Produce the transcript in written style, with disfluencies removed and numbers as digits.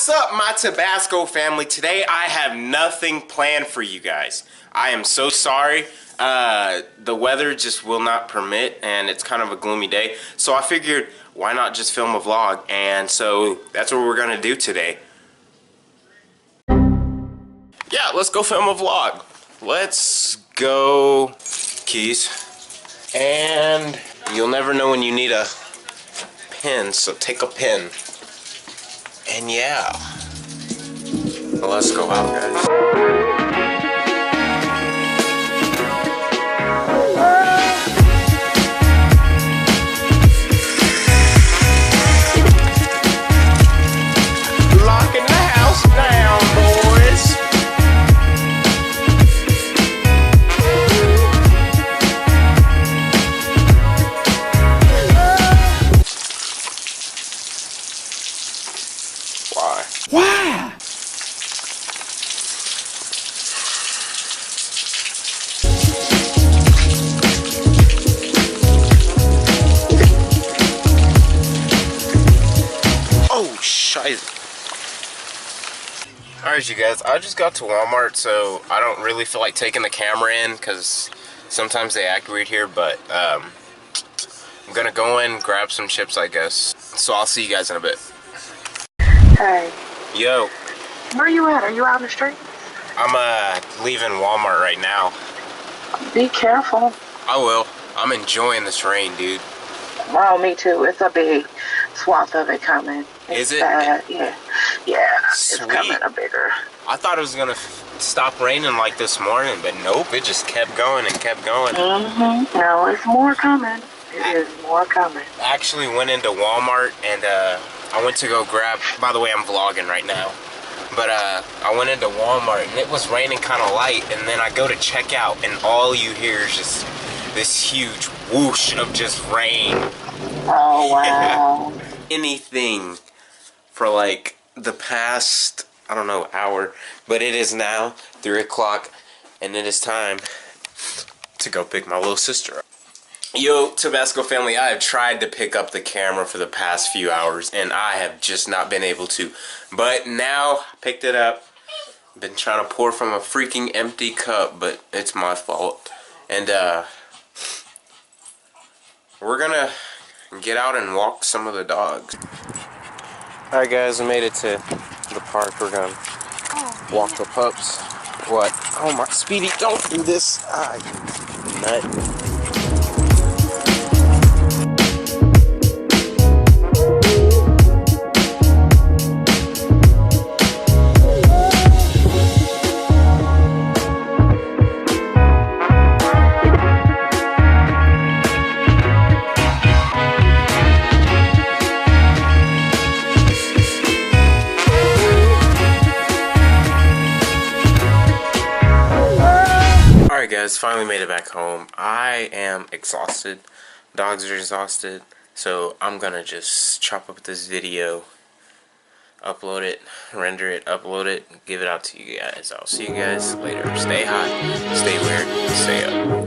What's up, my Tabasco family? Today I have nothing planned for you guys. I am so sorry. The weather just will not permit, and it's kind of a gloomy day. So I figured, why not just film a vlog? And so that's what we're gonna do today. Yeah, let's go film a vlog. Let's go, keys. And you'll never know when you need a pen, so take a pen. And yeah, let's go out, guys. Locking the house down, boys. Why? Why? Oh, shit. Alright, you guys, I just got to Walmart, so I don't really feel like taking the camera in because sometimes they act weird here, but I'm gonna go in, grab some chips, I guess. So I'll see you guys in a bit. Hey. Yo. Where are you at? Are you out in the street? I'm leaving Walmart right now. Be careful. I will. I'm enjoying this rain, dude. Oh, me too. It's a big swath of it coming. Is it? Yeah. Yeah. Sweet. It's coming a bigger. I thought it was gonna stop raining like this morning, but nope, it just kept going and kept going. Mm-hmm. No, it's more coming. It is more coming. I actually went into Walmart and I went to go grab, by the way, I'm vlogging right now, but I went into Walmart and it was raining kind of light, and then I go to check out and all you hear is just this huge whoosh of just rain. Oh, wow. Anything for like the past, I don't know, hour, but it is now 3 o'clock and it is time to go pick my little sister up. Yo, Tabasco family, I have tried to pick up the camera for the past few hours and I have just not been able to. But now, I picked it up. Been trying to pour from a freaking empty cup, but it's my fault. And we're gonna get out and walk some of the dogs. Alright guys, we made it to the park. We're gonna walk the pups. What? Oh my, Speedy, don't do this. Ah, you nut. Alright guys, finally made it back home. I am exhausted. Dogs are exhausted. So I'm gonna just chop up this video, upload it, render it, upload it, give it out to you guys. I'll see you guys later. Stay hot, stay weird, stay up.